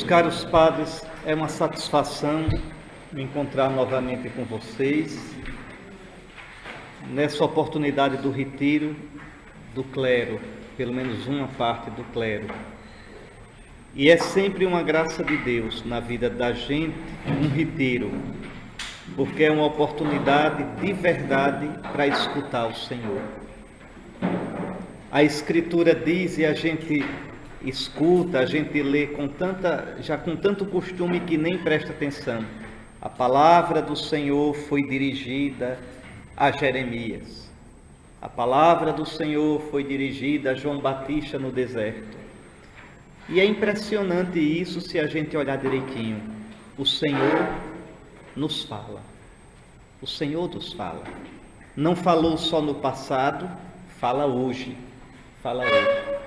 Meus caros padres, é uma satisfação me encontrar novamente com vocês nessa oportunidade do retiro do clero, pelo menos uma parte do clero. E é sempre uma graça de Deus na vida da gente, um retiro, porque é uma oportunidade de verdade para escutar o Senhor. A Escritura diz, e a gente escuta, a gente lê com tanto costume que nem presta atenção. A palavra do Senhor foi dirigida a Jeremias. A palavra do Senhor foi dirigida a João Batista no deserto. E é impressionante isso se a gente olhar direitinho. O Senhor nos fala. O Senhor nos fala. Não falou só no passado, fala hoje. Fala hoje.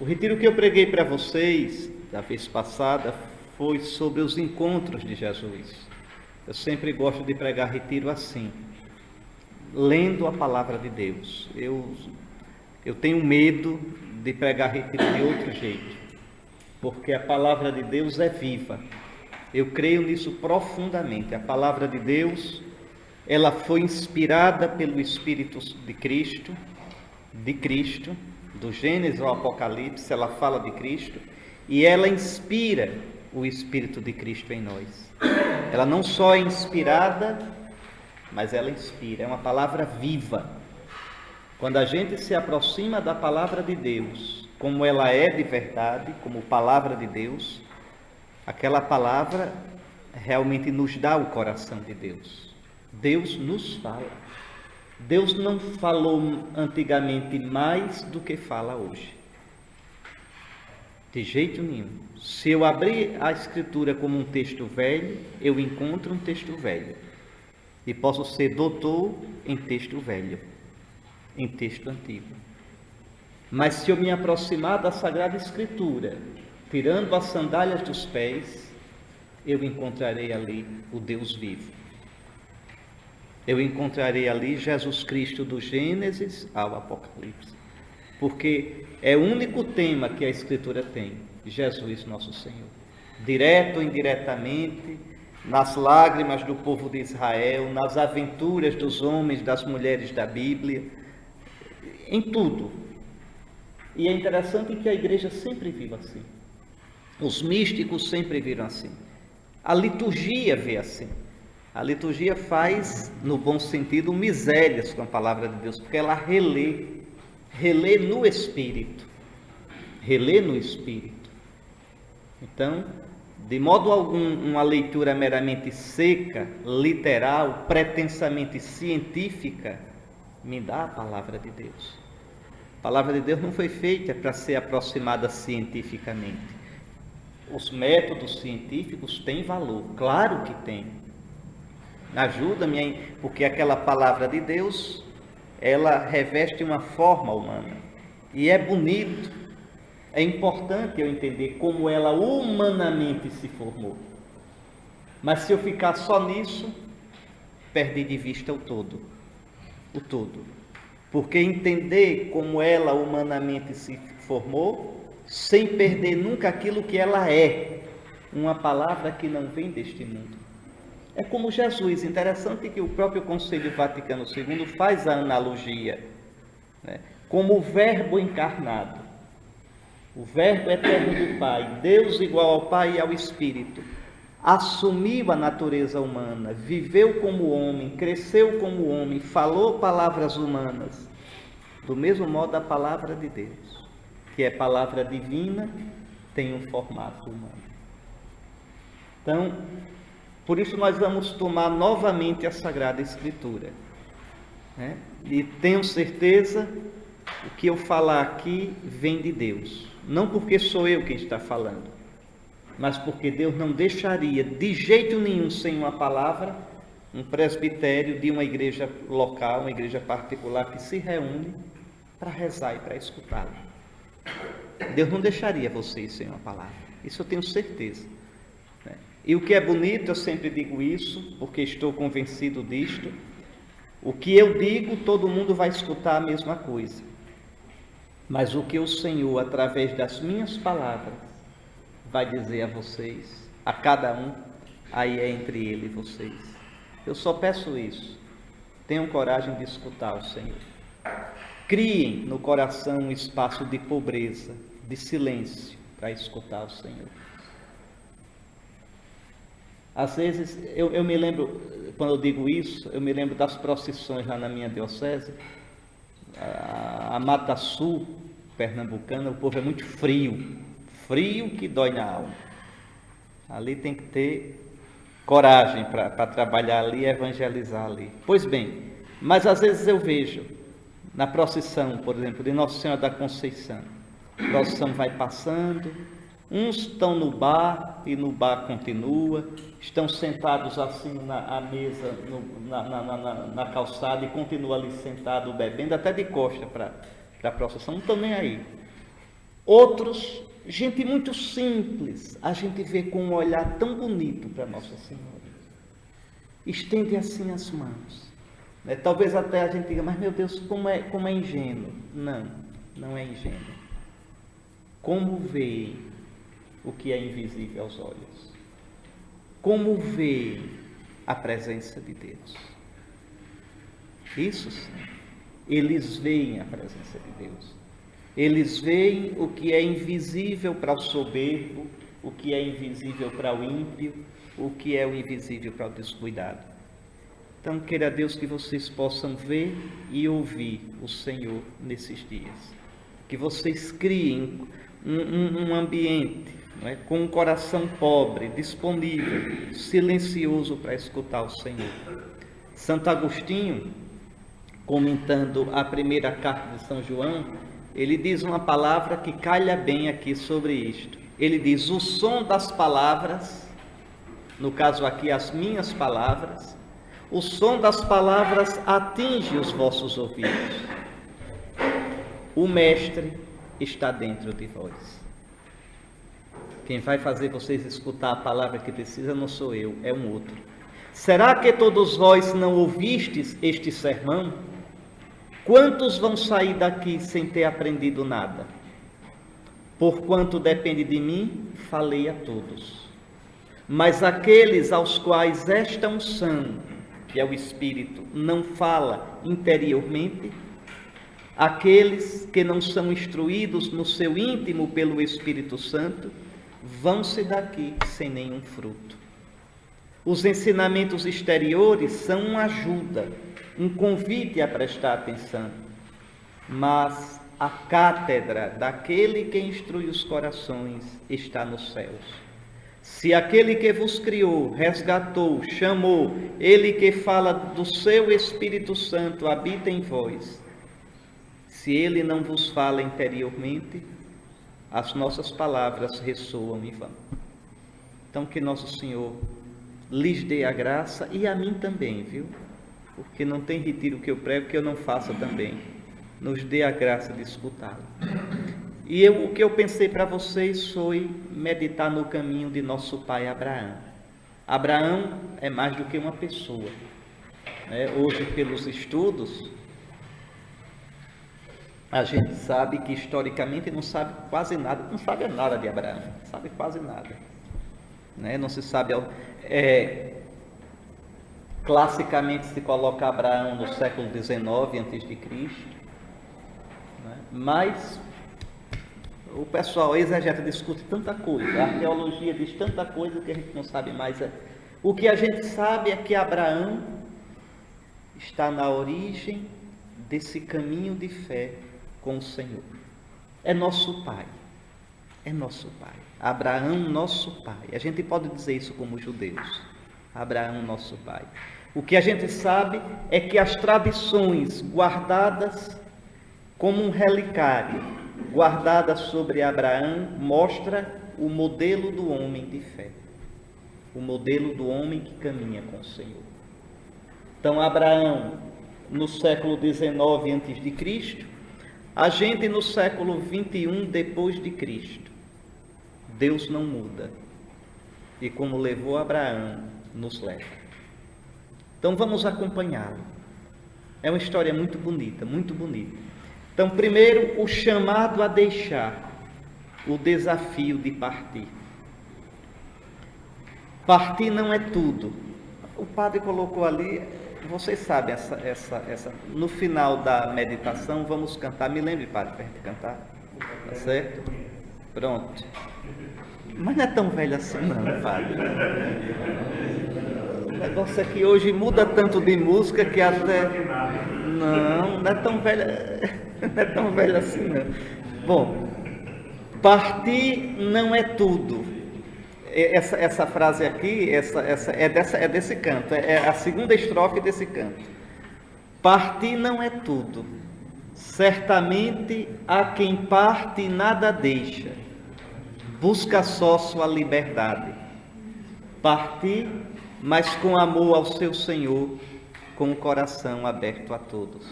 O retiro que eu preguei para vocês, da vez passada, foi sobre os encontros de Jesus. Eu sempre gosto de pregar retiro assim, lendo a palavra de Deus. Eu tenho medo de pregar retiro de outro jeito, porque a palavra de Deus é viva. Eu creio nisso profundamente. A palavra de Deus, ela foi inspirada pelo Espírito de Cristo, do Gênesis ao Apocalipse, ela fala de Cristo, e ela inspira o Espírito de Cristo em nós. Ela não só é inspirada, mas ela inspira, é uma palavra viva. Quando a gente se aproxima da palavra de Deus, como ela é de verdade, como palavra de Deus, aquela palavra realmente nos dá o coração de Deus. Deus nos fala. Deus não falou antigamente mais do que fala hoje. De jeito nenhum. Se eu abrir a Escritura como um texto velho, eu encontro um texto velho. E posso ser doutor em texto velho, em texto antigo. Mas se eu me aproximar da Sagrada Escritura, tirando as sandálias dos pés, eu encontrarei ali o Deus vivo. Eu encontrarei ali Jesus Cristo do Gênesis ao Apocalipse. Porque é o único tema que a Escritura tem, Jesus nosso Senhor. Direto ou indiretamente, nas lágrimas do povo de Israel, nas aventuras dos homens, das mulheres da Bíblia, em tudo. E é interessante que a igreja sempre viu assim. Os místicos sempre viram assim. A liturgia vê assim. A liturgia faz, no bom sentido, misérias com a palavra de Deus, porque ela relê no Espírito. Relê no Espírito. Então, de modo algum, uma leitura meramente seca, literal, pretensamente científica, me dá a palavra de Deus. A palavra de Deus não foi feita para ser aproximada cientificamente. Os métodos científicos têm valor, claro que tem. Ajuda-me, porque aquela palavra de Deus, ela reveste uma forma humana. E é bonito, é importante eu entender como ela humanamente se formou. Mas se eu ficar só nisso, perdi de vista o todo. O todo. Porque entender como ela humanamente se formou, sem perder nunca aquilo que ela é, uma palavra que não vem deste mundo. É como Jesus, interessante que o próprio Concílio Vaticano II faz a analogia, né? Como o Verbo encarnado, o Verbo eterno do Pai, Deus igual ao Pai e ao Espírito, assumiu a natureza humana, viveu como homem, cresceu como homem, falou palavras humanas, do mesmo modo a palavra de Deus, que é palavra divina, tem um formato humano. Então, por isso nós vamos tomar novamente a Sagrada Escritura, né? E tenho certeza, o que eu falar aqui vem de Deus. Não porque sou eu quem está falando, mas porque Deus não deixaria de jeito nenhum sem uma palavra, um presbitério de uma igreja local, uma igreja particular que se reúne para rezar e para escutá-lo. Deus não deixaria vocês sem uma palavra, isso eu tenho certeza. E o que é bonito, eu sempre digo isso, porque estou convencido disto, o que eu digo, todo mundo vai escutar a mesma coisa. Mas o que o Senhor, através das minhas palavras, vai dizer a vocês, a cada um, aí é entre ele e vocês. Eu só peço isso. Tenham coragem de escutar o Senhor. Criem no coração um espaço de pobreza, de silêncio, para escutar o Senhor. Às vezes, eu me lembro, quando eu digo isso, eu me lembro das procissões lá na minha diocese, a Mata Sul, pernambucana, o povo é muito frio, frio que dói na alma. Ali tem que ter coragem para trabalhar ali e evangelizar ali. Pois bem, mas às vezes eu vejo, na procissão, por exemplo, de Nossa Senhora da Conceição, a procissão vai passando, uns estão no bar e no bar continua, estão sentados assim na mesa, na calçada e continuam ali sentado bebendo, até de costa para a procissão, não estão nem aí. Outros, gente muito simples, a gente vê com um olhar tão bonito para Nossa Senhora. Estende assim as mãos. Talvez até a gente diga, mas meu Deus, como é ingênuo. Não é ingênuo. Como vê o que é invisível aos olhos? Como vê a presença de Deus? Isso sim. Eles veem a presença de Deus. Eles veem o que é invisível para o soberbo, o que é invisível para o ímpio, o que é o invisível para o descuidado. Então, queira Deus que vocês possam ver e ouvir o Senhor nesses dias. Que vocês criem um ambiente, não é? Com um coração pobre, disponível, silencioso para escutar o Senhor. Santo Agostinho, comentando a primeira carta de São João, ele diz uma palavra que calha bem aqui sobre isto. Ele diz, o som das palavras, no caso aqui as minhas palavras, o som das palavras atinge os vossos ouvidos. O Mestre está dentro de vós. Quem vai fazer vocês escutar a palavra que precisa não sou eu, é um outro. Será que todos vós não ouvistes este sermão? Quantos vão sair daqui sem ter aprendido nada? Porquanto depende de mim, falei a todos. Mas aqueles aos quais esta unção, que é o Espírito, não fala interiormente, aqueles que não são instruídos no seu íntimo pelo Espírito Santo, vão-se daqui sem nenhum fruto. Os ensinamentos exteriores são uma ajuda, um convite a prestar atenção, mas a cátedra daquele que instrui os corações está nos céus. Se aquele que vos criou, resgatou, chamou, ele que fala do seu Espírito Santo habita em vós, se ele não vos fala interiormente, as nossas palavras ressoam em vão. Então que nosso Senhor lhes dê a graça e a mim também, viu? Porque não tem retiro que eu prego que eu não faça também. Nos dê a graça de escutá-lo. E o que eu pensei para vocês foi meditar no caminho de nosso pai Abraão. Abraão é mais do que uma pessoa. Hoje, pelos estudos, a gente sabe que historicamente não sabe quase nada, não sabe nada de Abraão, não sabe quase nada. Não se sabe... classicamente se coloca Abraão no século XIX a.C., mas o pessoal, a exegeta discute tanta coisa, a arqueologia diz tanta coisa que a gente não sabe mais. O que a gente sabe é que Abraão está na origem desse caminho de fé com o Senhor. É nosso pai, é nosso pai. Abraão, nosso pai. A gente pode dizer isso como judeus. Abraão, nosso pai. O que a gente sabe é que as tradições guardadas como um relicário, guardadas sobre Abraão, mostra o modelo do homem de fé, o modelo do homem que caminha com o Senhor. Então, Abraão, no século XIX a.C., a gente no século XXI depois de Cristo. Deus não muda. E como levou Abraão, nos leva. Então vamos acompanhá-lo. É uma história muito bonita, muito bonita. Então, primeiro, o chamado a deixar, o desafio de partir. Partir não é tudo. O padre colocou ali, vocês sabem, no final da meditação vamos cantar. Me lembre, padre, para a gente cantar. Tá certo? Pronto. Mas não é tão velho assim não, padre. O negócio aqui hoje muda tanto de música que até... Não é tão velho, não é tão velho assim não. Bom, partir não é tudo. Essa frase aqui, é desse canto, é a segunda estrofe desse canto. Partir não é tudo. Certamente a quem parte nada deixa, busca só sua liberdade. Partir, mas com amor ao seu Senhor, com o coração aberto a todos.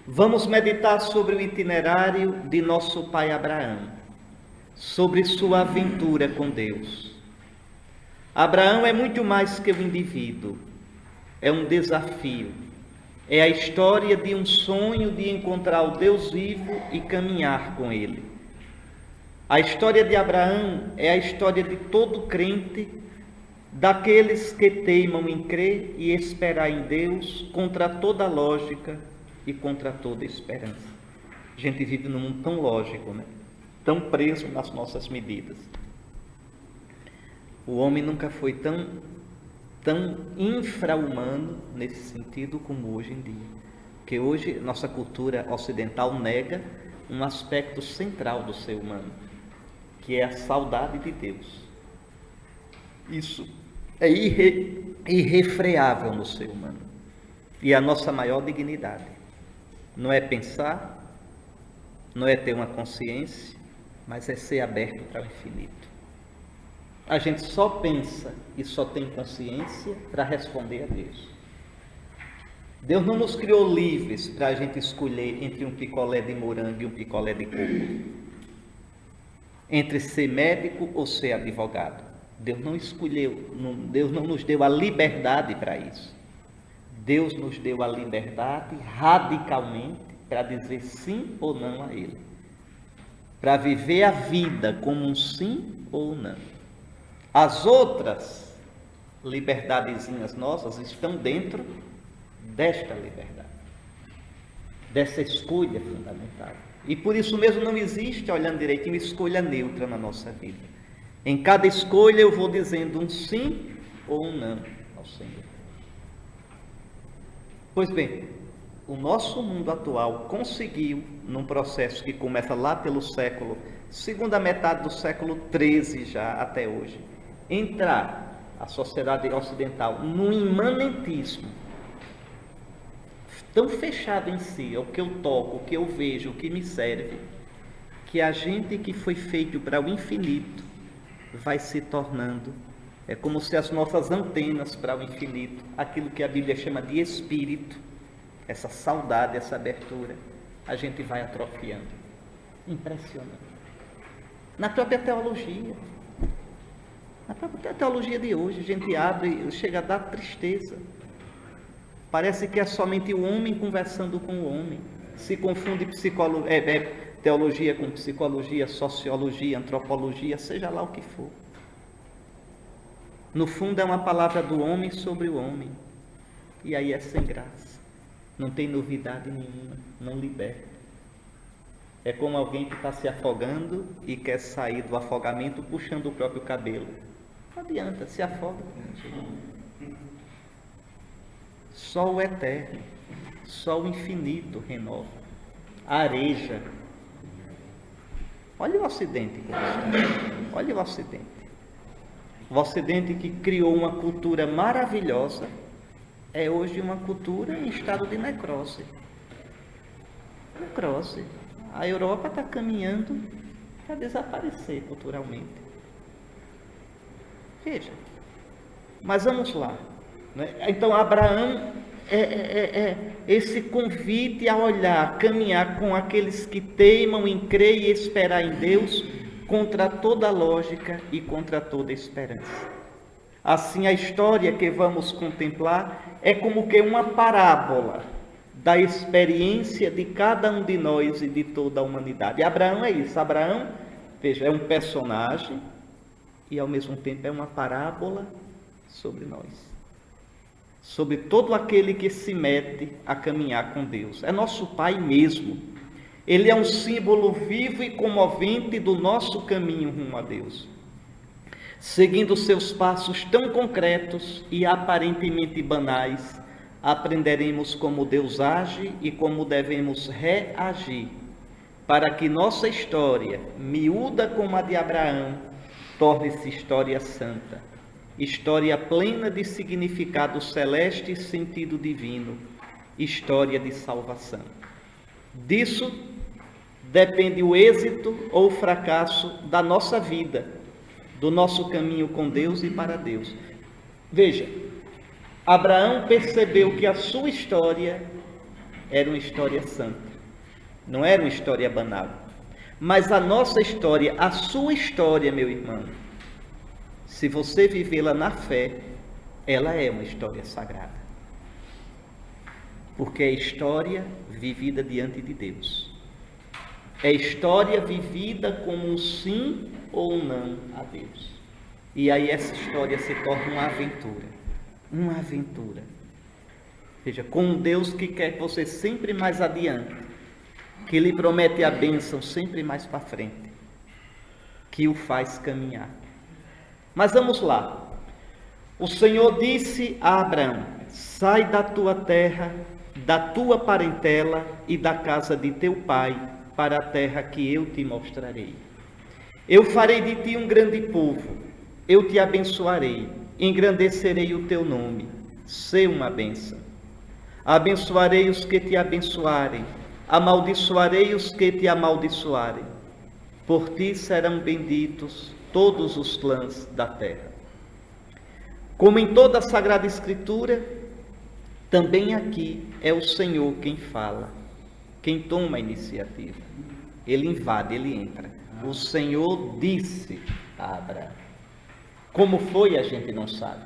Vamos meditar sobre o itinerário de nosso pai Abraão, sobre sua aventura com Deus. Abraão é muito mais que um indivíduo, é um desafio, é a história de um sonho de encontrar o Deus vivo e caminhar com Ele. A história de Abraão é a história de todo crente, daqueles que teimam em crer e esperar em Deus contra toda lógica e contra toda esperança. A gente vive num mundo tão lógico, né? Tão preso nas nossas medidas. O homem nunca foi tão infra-humano nesse sentido como hoje em dia. Porque hoje nossa cultura ocidental nega um aspecto central do ser humano, que é a saudade de Deus. Isso é irrefreável no ser humano. E a nossa maior dignidade não é pensar, não é ter uma consciência, mas é ser aberto para o infinito. A gente só pensa e só tem consciência para responder a Deus. Deus não nos criou livres para a gente escolher entre um picolé de morango e um picolé de coco, entre ser médico ou ser advogado. Deus não escolheu, Deus não nos deu a liberdade para isso. Deus nos deu a liberdade radicalmente para dizer sim ou não a Ele, para viver a vida como um sim ou não. As outras liberdadezinhas nossas estão dentro desta liberdade, dessa escolha fundamental. E por isso mesmo não existe, olhando direitinho, escolha neutra na nossa vida. Em cada escolha eu vou dizendo um sim ou um não ao Senhor. Pois bem, o nosso mundo atual conseguiu, num processo que começa lá pelo segunda metade do século XIII já até hoje, entrar a sociedade ocidental num imanentismo tão fechado em si, é o que eu toco, o que eu vejo, o que me serve, que a gente que foi feito para o infinito vai se tornando, é como se as nossas antenas para o infinito, aquilo que a Bíblia chama de espírito, essa saudade, essa abertura, a gente vai atrofiando. Impressionante. Na própria teologia. Na própria teologia de hoje, a gente abre e chega a dar tristeza. Parece que é somente o homem conversando com o homem. Se confunde teologia com psicologia, sociologia, antropologia, seja lá o que for. No fundo é uma palavra do homem sobre o homem. E aí é sem graça. Não tem novidade nenhuma, não liberta. É como alguém que está se afogando e quer sair do afogamento puxando o próprio cabelo. Não adianta, se afoga. Só o eterno, só o infinito renova, areja. Olha o Ocidente, olha o Ocidente. O Ocidente que criou uma cultura maravilhosa, é hoje uma cultura em estado de necrose. Necrose. A Europa está caminhando para desaparecer culturalmente. Veja. Mas vamos lá. Então, Abraão é esse convite a olhar, a caminhar com aqueles que teimam em crer e esperar em Deus contra toda lógica e contra toda esperança. Assim, a história que vamos contemplar é como que uma parábola da experiência de cada um de nós e de toda a humanidade. E Abraão é isso. Abraão, veja, é um personagem e ao mesmo tempo é uma parábola sobre nós, sobre todo aquele que se mete a caminhar com Deus. É nosso Pai mesmo. Ele é um símbolo vivo e comovente do nosso caminho rumo a Deus. Seguindo seus passos tão concretos e aparentemente banais, aprenderemos como Deus age e como devemos reagir, para que nossa história, miúda como a de Abraão, torne-se história santa, história plena de significado celeste e sentido divino, história de salvação. Disso depende o êxito ou o fracasso da nossa vida, do nosso caminho com Deus e para Deus. Veja, Abraão percebeu que a sua história era uma história santa, não era uma história banal. Mas a nossa história, a sua história, meu irmão, se você vivê-la na fé, ela é uma história sagrada. Porque é história vivida diante de Deus. É história vivida como um sim ou um não a Deus. E aí essa história se torna uma aventura. Uma aventura. Veja, com um Deus que quer você sempre mais adiante, que lhe promete a bênção sempre mais para frente, que o faz caminhar. Mas vamos lá. O Senhor disse a Abraão: sai da tua terra, da tua parentela e da casa de teu pai, para a terra que eu te mostrarei. Eu farei de ti um grande povo, eu te abençoarei, engrandecerei o teu nome, sê uma bênção. Abençoarei os que te abençoarem, amaldiçoarei os que te amaldiçoarem. Por ti serão benditos todos os clãs da terra. Como em toda a Sagrada Escritura, também aqui é o Senhor quem fala, quem toma a iniciativa. Ele invade, ele entra. O Senhor disse a Abraão. Como foi, a gente não sabe.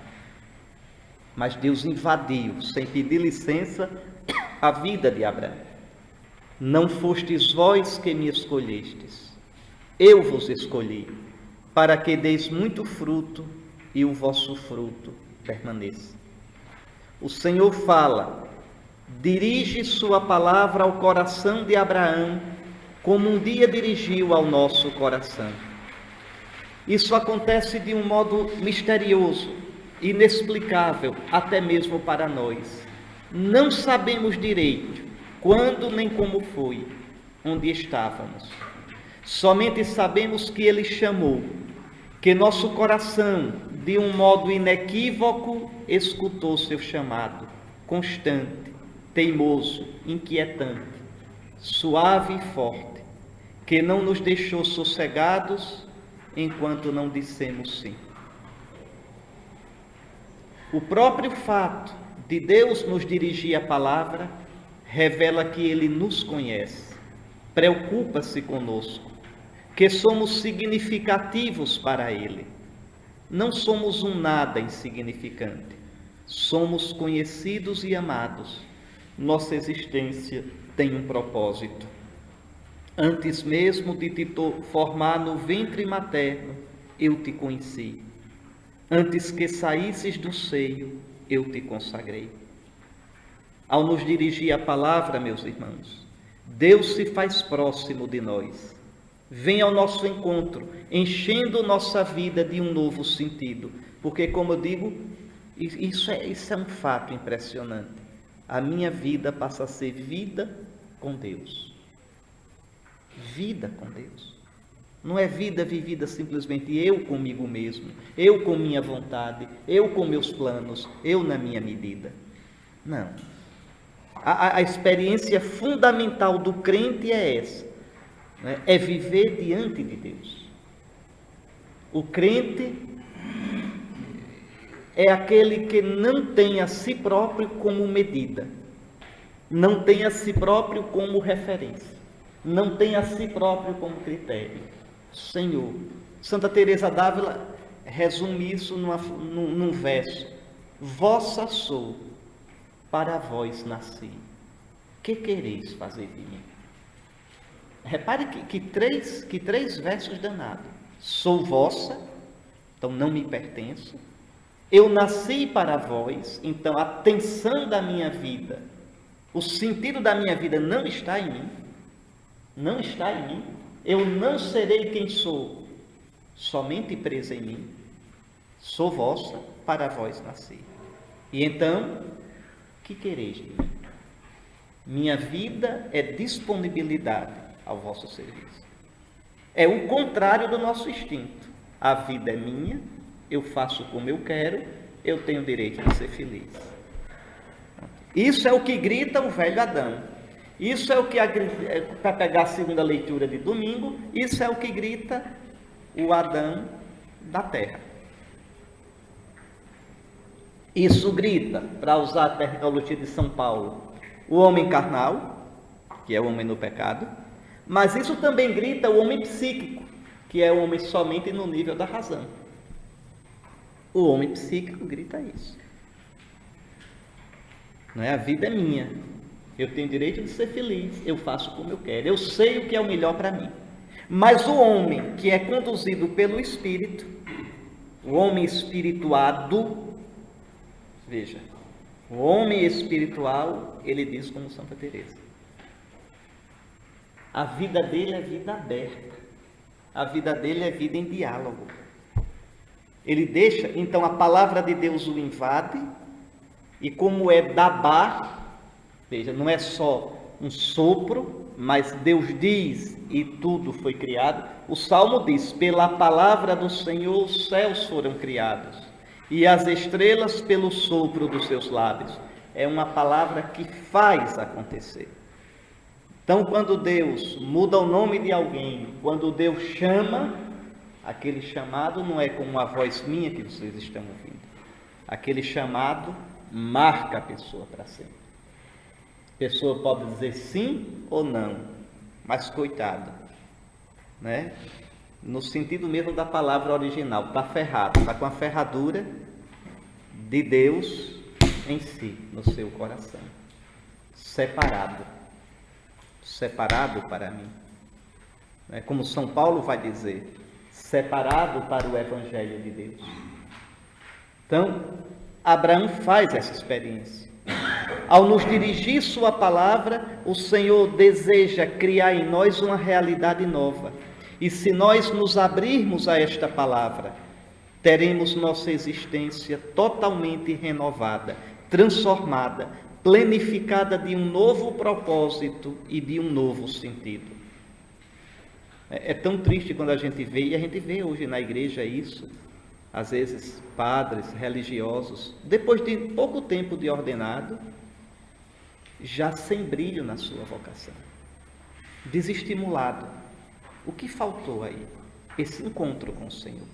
Mas Deus invadiu, sem pedir licença, a vida de Abraão. Não fostes vós que me escolhestes, eu vos escolhi, para que deis muito fruto e o vosso fruto permaneça. O Senhor fala, dirige sua palavra ao coração de Abraão, como um dia dirigiu ao nosso coração. Isso acontece de um modo misterioso, inexplicável, até mesmo para nós. Não sabemos direito quando nem como foi, onde estávamos. Somente sabemos que Ele chamou, que nosso coração, de um modo inequívoco, escutou seu chamado, constante, teimoso, inquietante, suave e forte, que não nos deixou sossegados enquanto não dissemos sim. O próprio fato de Deus nos dirigir a palavra revela que Ele nos conhece, preocupa-se conosco, que somos significativos para Ele. Não somos um nada insignificante, somos conhecidos e amados. Nossa existência tem um propósito. Antes mesmo de te formar no ventre materno, eu te conheci. Antes que saísses do seio, eu te consagrei. Ao nos dirigir a palavra, meus irmãos, Deus se faz próximo de nós. Vem ao nosso encontro, enchendo nossa vida de um novo sentido. Porque, como eu digo, isso é um fato impressionante. A minha vida passa a ser vida com Deus. Vida com Deus. Não é vida vivida simplesmente eu comigo mesmo, eu com minha vontade, eu com meus planos, eu na minha medida. Não. A experiência fundamental do crente é essa, né? É viver diante de Deus. O crente é aquele que não tem a si próprio como medida, não tem a si próprio como referência, não tem a si próprio como critério. Senhor. Santa Teresa d'Ávila resume isso num verso: vossa sou, para vós nasci, que quereis fazer de mim? Repare que três versos danados. Sou vossa, então não me pertenço. Eu nasci para vós, então a tensão da minha vida, o sentido da minha vida não está em mim. Não está em mim. Eu não serei quem sou, somente presa em mim. Sou vossa, para vós nasci. E então, que quereis de mim? Minha vida é disponibilidade ao vosso serviço. É o contrário do nosso instinto. A vida é minha, eu faço como eu quero, eu tenho o direito de ser feliz. Isso é o que grita o velho Adão. Isso é o que, para pegar a segunda leitura de domingo, isso é o que grita o Adão da terra. Isso grita, para usar a terminologia de São Paulo, o homem carnal, que é o homem no pecado, mas isso também grita o homem psíquico, que é o homem somente no nível da razão. O homem psíquico grita isso. Não é? A vida é minha, eu tenho direito de ser feliz, eu faço como eu quero, eu sei o que é o melhor para mim. Mas o homem que é conduzido pelo Espírito, o homem espirituado, veja, o homem espiritual, ele diz como Santa Teresa, a vida dele é vida aberta, a vida dele é vida em diálogo. Ele deixa, então a palavra de Deus o invade, e como é Dabá, veja, não é só um sopro, mas Deus diz e tudo foi criado. O Salmo diz, pela palavra do Senhor os céus foram criados, e as estrelas pelo sopro dos seus lábios. É uma palavra que faz acontecer. Então, quando Deus muda o nome de alguém, quando Deus chama, aquele chamado não é como uma voz minha que vocês estão ouvindo. Aquele chamado marca a pessoa para sempre. A pessoa pode dizer sim ou não, mas coitado, né? No sentido mesmo da palavra original, está ferrado, está com a ferradura de Deus em si, no seu coração, separado para mim, né? Como São Paulo vai dizer, separado para o Evangelho de Deus. Então, Abraão faz essa experiência. Ao nos dirigir sua palavra, o Senhor deseja criar em nós uma realidade nova. E se nós nos abrirmos a esta palavra, teremos nossa existência totalmente renovada, transformada, planificada de um novo propósito e de um novo sentido. É tão triste quando a gente vê, e a gente vê hoje na igreja isso, às vezes padres religiosos, depois de pouco tempo de ordenado, já sem brilho na sua vocação, desestimulado. O que faltou aí? Esse encontro com o Senhor.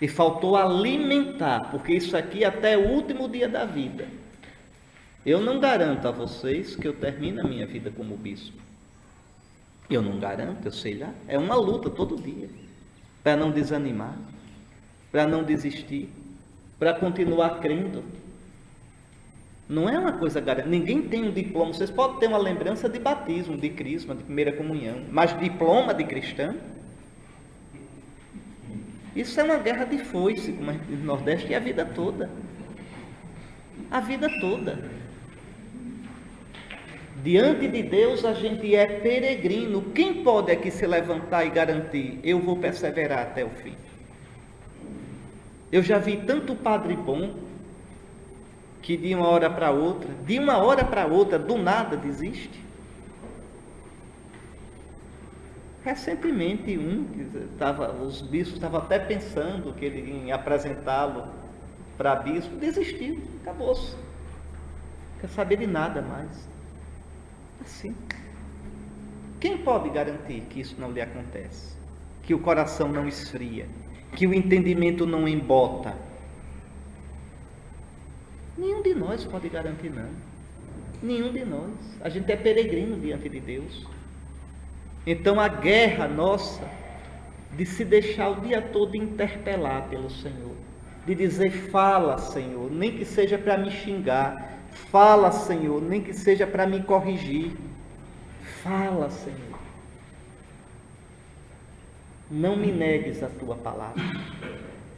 E faltou alimentar, porque isso aqui até o último dia da vida. Eu não garanto a vocês que eu termine a minha vida como bispo. Eu não garanto, eu sei lá. É uma luta todo dia, para não desanimar, para não desistir, para continuar crendo. Não é uma coisa garantida. Ninguém tem um diploma. Vocês podem ter uma lembrança de batismo, de crisma, de primeira comunhão, mas diploma de cristão? Isso é uma guerra de foice, como no Nordeste, e a vida toda. A vida toda. Diante de Deus a gente é peregrino. Quem pode aqui se levantar e garantir, eu vou perseverar até o fim? Eu já vi tanto padre bom, que de uma hora para outra, do nada desiste. Recentemente os bispos estavam até pensando que ele ia apresentá-lo para bispo, desistiu, acabou-se. Não quer saber de nada mais. Assim. Quem pode garantir que isso não lhe acontece? Que o coração não esfria? Que o entendimento não embota? Nenhum de nós pode garantir, não. Nenhum de nós. A gente é peregrino diante de Deus. Então a guerra nossa de se deixar o dia todo interpelar pelo Senhor, de dizer, fala, Senhor, nem que seja para me xingar, fala, Senhor, nem que seja para me corrigir, fala, Senhor. Não me negues a tua palavra.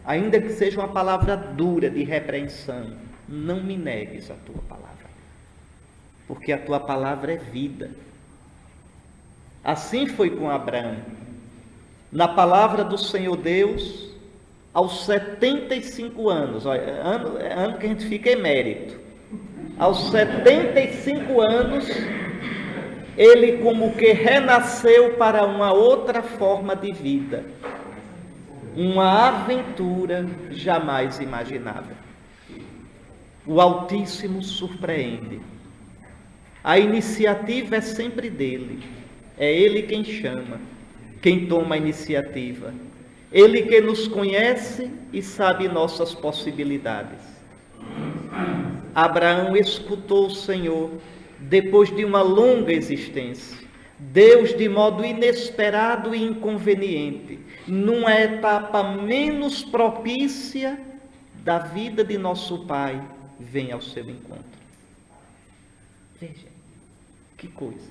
Ainda que seja uma palavra dura de repreensão, não me negues a tua palavra. Porque a tua palavra é vida. Assim foi com Abraão. Na palavra do Senhor Deus, aos 75 anos, olha, ano que a gente fica emérito, aos 75 anos, ele como que renasceu para uma outra forma de vida, uma aventura jamais imaginada. O Altíssimo surpreende. A iniciativa é sempre dele, é ele quem chama, quem toma a iniciativa. Ele que nos conhece e sabe nossas possibilidades. Abraão escutou o Senhor depois de uma longa existência. Deus, de modo inesperado e inconveniente, numa etapa menos propícia da vida de nosso Pai, vem ao seu encontro. Veja, que coisa.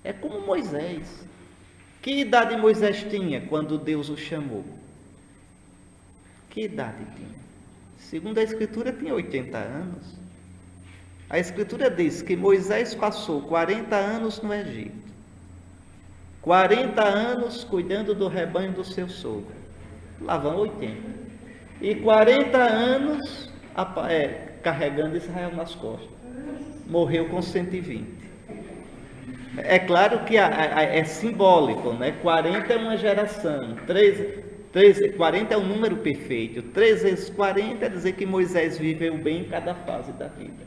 É como Moisés. Que idade Moisés tinha quando Deus o chamou? Que idade tinha? Segundo a Escritura, tinha 80 anos. A Escritura diz que Moisés passou 40 anos no Egito. 40 anos cuidando do rebanho do seu sogro. Lá vão 80. E 40 anos carregando Israel nas costas. Morreu com 120. É claro que é simbólico, né? 40 é uma geração, 40 é o número perfeito, 3 vezes 40 é dizer que Moisés viveu bem em cada fase da vida.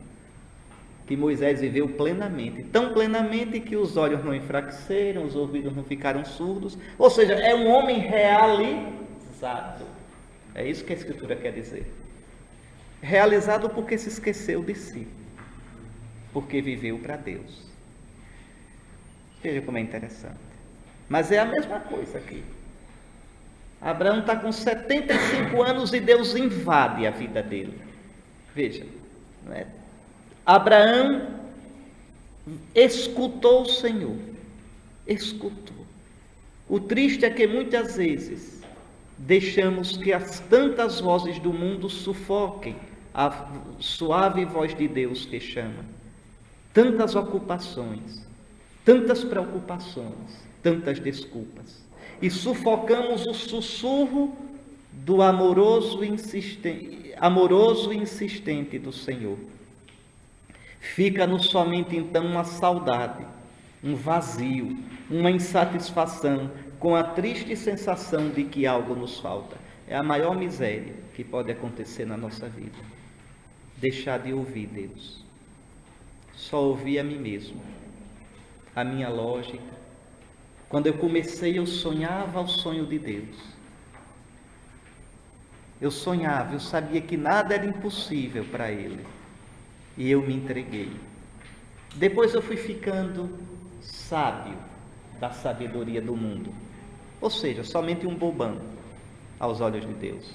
Que Moisés viveu plenamente, tão plenamente que os olhos não enfraqueceram, os ouvidos não ficaram surdos, ou seja, é um homem realizado. É isso que a Escritura quer dizer. Realizado porque se esqueceu de si, porque viveu para Deus. Veja como é interessante. Mas é a mesma coisa aqui. Abraão está com 75 anos e Deus invade a vida dele. Veja, não é? Abraão escutou o Senhor. Escutou. O triste é que muitas vezes deixamos que as tantas vozes do mundo sufoquem a suave voz de Deus que chama. Tantas ocupações, tantas preocupações, tantas desculpas. E sufocamos o sussurro do amoroso e insistente do Senhor. Fica-nos somente então uma saudade, um vazio, uma insatisfação, com a triste sensação de que algo nos falta. É a maior miséria que pode acontecer na nossa vida. Deixar de ouvir Deus. Só ouvir a mim mesmo, a minha lógica. Quando eu comecei, eu sonhava o sonho de Deus. Eu sonhava, eu sabia que nada era impossível para Ele. E eu me entreguei. Depois eu fui ficando sábio da sabedoria do mundo. Ou seja, somente um bobão aos olhos de Deus.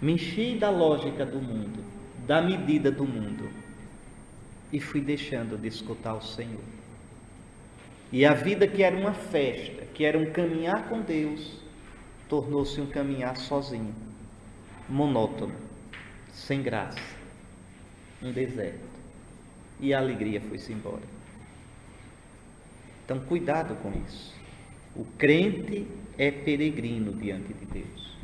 Me enchi da lógica do mundo, da medida do mundo. E fui deixando de escutar o Senhor. E a vida que era uma festa, que era um caminhar com Deus, tornou-se um caminhar sozinho, monótono, sem graça, um deserto. E a alegria foi-se embora. Então, cuidado com isso. O crente é peregrino diante de Deus.